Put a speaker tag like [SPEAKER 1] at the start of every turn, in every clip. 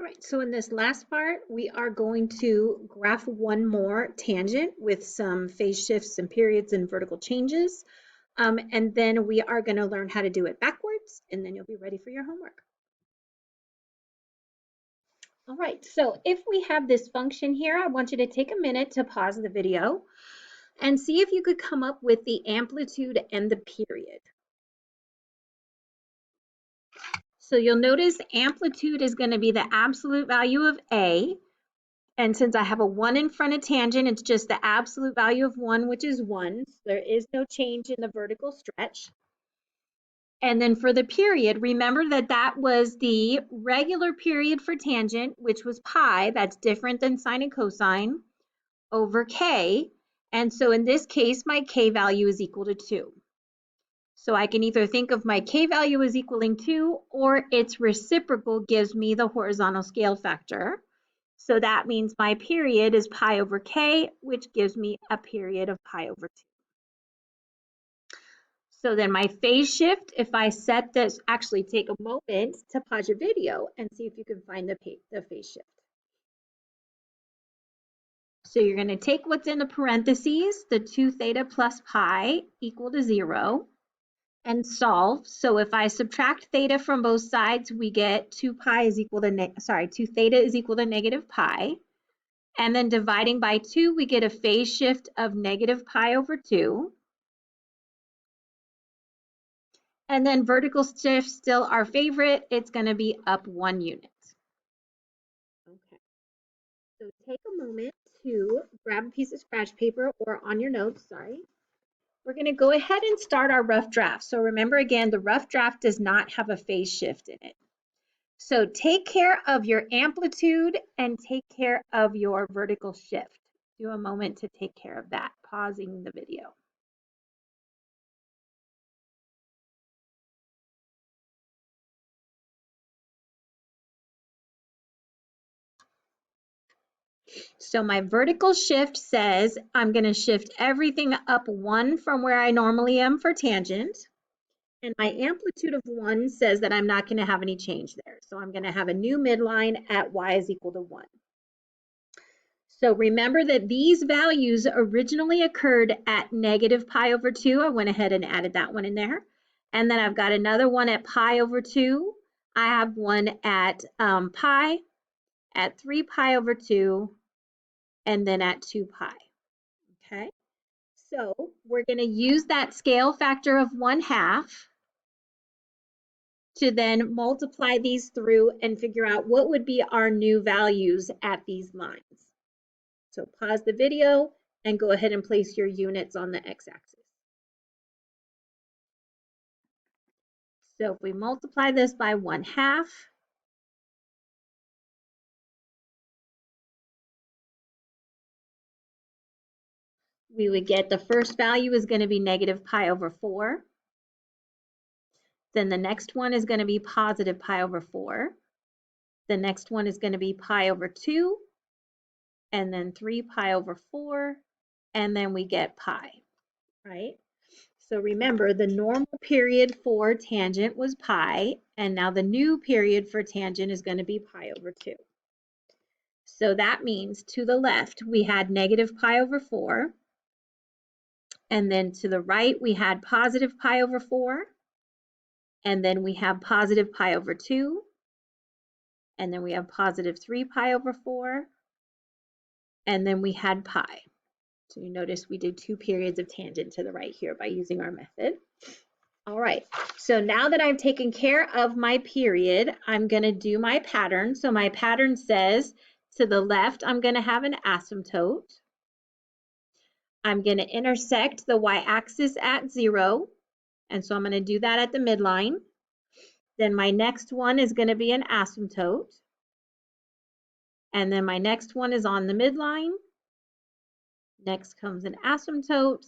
[SPEAKER 1] right, so in this last part, we are going to graph one more tangent with some phase shifts and periods and vertical changes. And then we are going to learn how to do it backwards, and then you'll be ready for your homework. All right, so if we have this function here, I want you to take a minute to pause the video and see if you could come up with the amplitude and the period. So you'll notice amplitude is going to be the absolute value of A. And since I have a 1 in front of tangent, it's just the absolute value of 1, which is 1. So there is no change in the vertical stretch. And then for the period, remember that that was the regular period for tangent, which was pi. That's different than sine and cosine, over k. And so in this case, my k value is equal to 2. So I can either think of my k value as equaling 2, or its reciprocal gives me the horizontal scale factor. So that means my period is pi over k, which gives me a period of pi over 2. So then my phase shift, if I set this, actually take a moment to pause your video and see if you can find the phase shift. So you're going to take what's in the parentheses, the 2 theta plus pi equal to 0, and solve. So if I subtract theta from both sides, we get 2 theta is equal to negative pi. And then dividing by 2, we get a phase shift of negative pi over 2. And then vertical shift, still our favorite, it's going to be up 1 unit. Okay, so take a moment to grab a piece of scratch paper or on your notes, sorry. We're going to go ahead and start our rough draft. So remember again, the rough draft does not have a phase shift in it. So take care of your amplitude and take care of your vertical shift. Do a moment to take care of that, pausing the video. So my vertical shift says I'm going to shift everything up 1 from where I normally am for tangent. And my amplitude of 1 says that I'm not going to have any change there. So I'm going to have a new midline at y is equal to 1. So remember that these values originally occurred at negative pi over 2. I went ahead and added that one in there. And then I've got another one at pi over 2. I have one at pi, at 3 pi over 2, and then at 2 pi. Okay, so we're going to use that scale factor of 1/2 to then multiply these through and figure out what would be our new values at these lines. So pause the video and go ahead and place your units on the x-axis. So if we multiply this by 1/2, we would get the first value is going to be negative pi over 4. Then the next one is going to be positive pi over 4. The next one is going to be pi over 2. And then 3 pi over 4. And then we get pi, right? So remember, the normal period for tangent was pi, and now the new period for tangent is going to be pi over 2. So that means to the left, we had negative pi over 4, and then to the right, we had positive pi over 4, and then we have positive pi over 2, and then we have positive 3 pi over 4, and then we had pi. So you notice we did 2 periods of tangent to the right here by using our method. All right, so now that I've taken care of my period, I'm going to do my pattern. So my pattern says to the left, I'm going to have an asymptote. I'm going to intersect the y-axis at 0. And so I'm going to do that at the midline. Then my next one is going to be an asymptote. And then my next one is on the midline. Next comes an asymptote.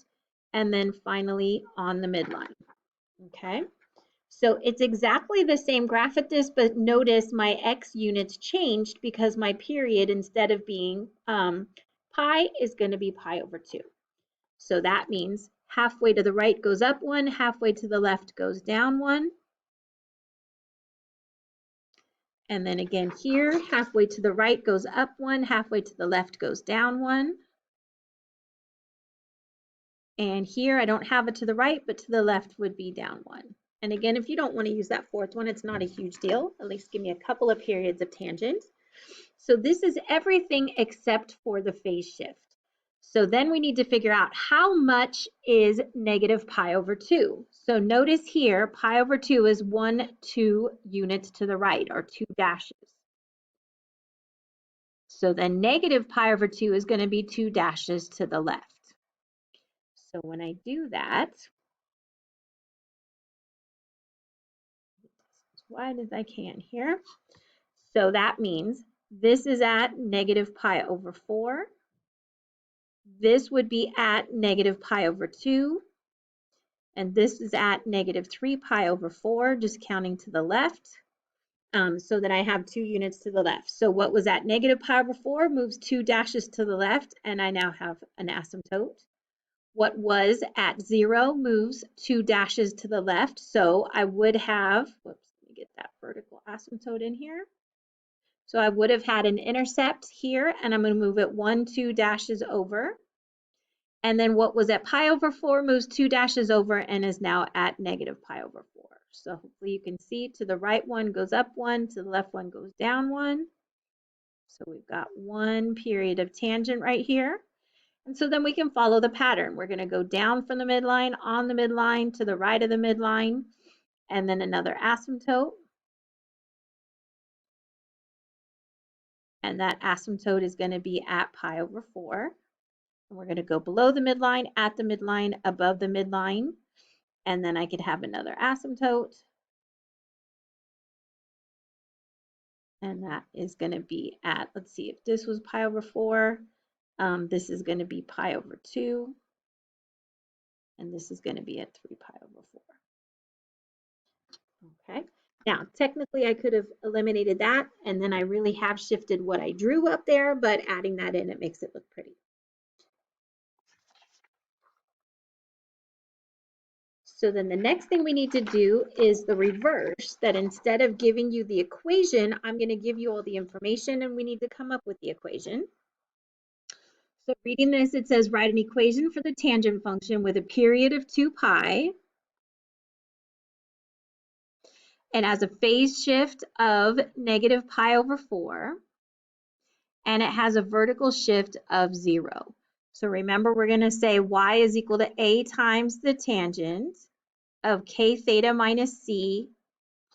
[SPEAKER 1] And then finally on the midline. Okay, so it's exactly the same graph at this, but notice my x units changed because my period, instead of being pi, is going to be pi over 2. So that means halfway to the right goes up 1, halfway to the left goes down 1. And then again here, halfway to the right goes up 1, halfway to the left goes down 1. And here I don't have it to the right, but to the left would be down 1. And again, if you don't want to use that fourth one, it's not a huge deal. At least give me a couple of periods of tangent. So this is everything except for the phase shift. So then we need to figure out how much is negative pi over 2. So notice here, pi over 2 is 1, 2 units to the right, or 2 dashes. So then negative pi over 2 is going to be 2 dashes to the left. So when I do that, as wide as I can here, so that means this is at negative pi over 4. This would be at negative pi over 2. And this is at negative 3 pi over 4, just counting to the left, so that I have 2 units to the left. So what was at negative pi over 4 moves 2 dashes to the left, and I now have an asymptote. What was at 0 moves 2 dashes to the left, so I would have, whoops, let me get that vertical asymptote in here. So I would have had an intercept here, and I'm going to move it 1, 2 dashes over. And then what was at pi over 4 moves 2 dashes over and is now at negative pi over 4. So hopefully you can see to the right one goes up 1, to the left one goes down 1. So we've got 1 period of tangent right here. And so then we can follow the pattern. We're going to go down from the midline, on the midline, to the right of the midline, and then another asymptote. And that asymptote is going to be at pi over 4. And we're going to go below the midline, at the midline, above the midline, and then I could have another asymptote. And that is going to be at, let's see, if this was pi over 4, this is going to be pi over 2, and this is going to be at 3 pi over 4. Okay, now technically I could have eliminated that, and then I really have shifted what I drew up there, but adding that in, it makes it look pretty. So then the next thing we need to do is the reverse, that instead of giving you the equation, I'm going to give you all the information, and we need to come up with the equation. So reading this, it says write an equation for the tangent function with a period of 2 pi and has a phase shift of negative pi over 4, and it has a vertical shift of 0. So remember, we're going to say y is equal to a times the tangent of k theta minus c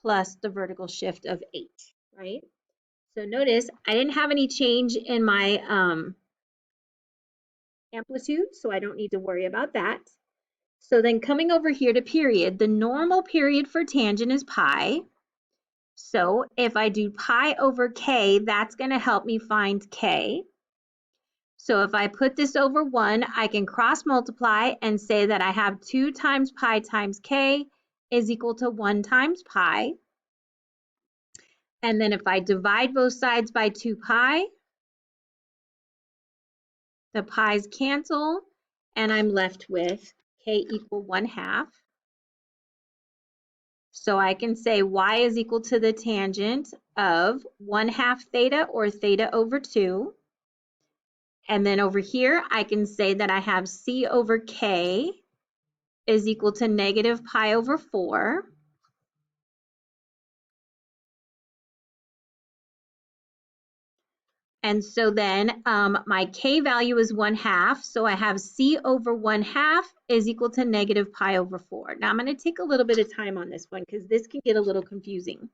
[SPEAKER 1] plus the vertical shift of 8, right? So notice I didn't have any change in my amplitude, so I don't need to worry about that. So then coming over here to period, the normal period for tangent is pi. So if I do pi over k, that's going to help me find k. So if I put this over 1, I can cross multiply and say that I have 2 times pi times k is equal to 1 times pi. And then if I divide both sides by 2 pi, the pi's cancel, and I'm left with k equal 1/2. So I can say y is equal to the tangent of 1/2 theta, or theta over 2. And then over here, I can say that I have c over k is equal to negative pi over 4. And so then my k value is 1/2. So I have c over 1/2 is equal to negative pi over 4. Now I'm going to take a little bit of time on this one because this can get a little confusing.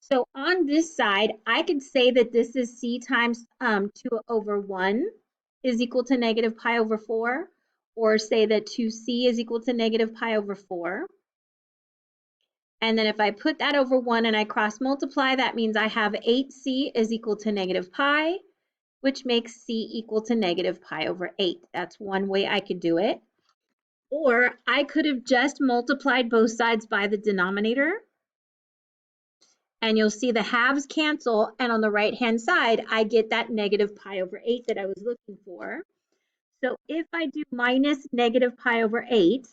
[SPEAKER 1] So on this side, I could say that this is c times 2 over 1 is equal to negative pi over 4, or say that 2c is equal to negative pi over 4. And then if I put that over 1 and I cross multiply, that means I have 8c is equal to negative pi, which makes c equal to negative pi over 8. That's one way I could do it. Or I could have just multiplied both sides by the denominator. And you'll see the halves cancel, and on the right-hand side, I get that negative pi over 8 that I was looking for. So if I do minus negative pi over 8,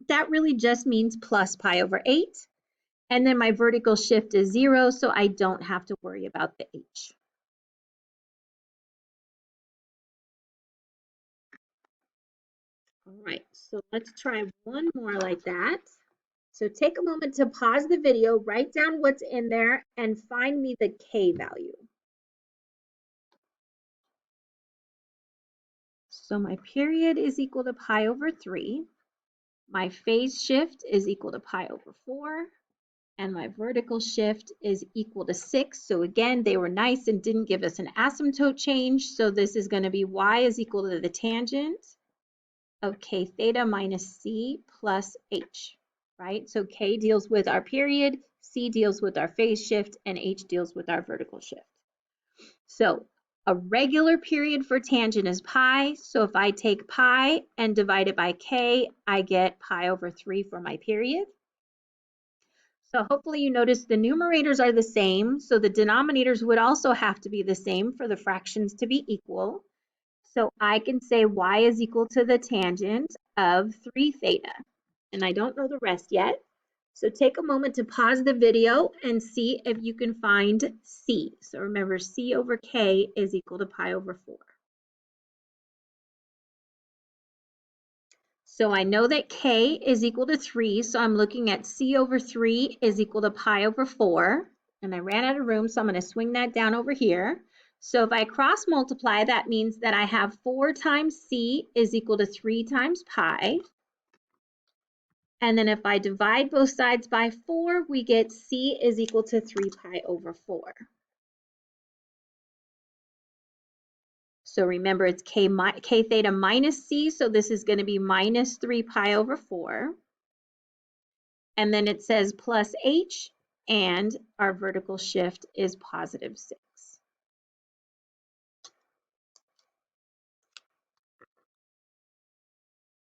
[SPEAKER 1] that really just means plus pi over 8. And then my vertical shift is 0, so I don't have to worry about the h. All right, so let's try one more like that. So take a moment to pause the video, write down what's in there, and find me the k value. So my period is equal to pi over 3. My phase shift is equal to pi over 4. And my vertical shift is equal to 6. So again, they were nice and didn't give us an asymptote change. So this is going to be y is equal to the tangent of k theta minus c plus h, right? So k deals with our period, c deals with our phase shift, and h deals with our vertical shift. So a regular period for tangent is pi. So if I take pi and divide it by k, I get pi over 3 for my period. So hopefully you notice the numerators are the same, so the denominators would also have to be the same for the fractions to be equal. So I can say y is equal to the tangent of 3 theta, and I don't know the rest yet. So take a moment to pause the video and see if you can find c. So remember, c over k is equal to pi over 4. So I know that k is equal to 3, so I'm looking at c over 3 is equal to pi over 4. And I ran out of room, so I'm going to swing that down over here. So if I cross multiply, that means that I have 4 times c is equal to 3 times pi. And then if I divide both sides by 4, we get c is equal to 3 pi over 4. So remember, it's k theta minus c, so this is going to be minus 3 pi over 4. And then it says plus h, and our vertical shift is positive 6.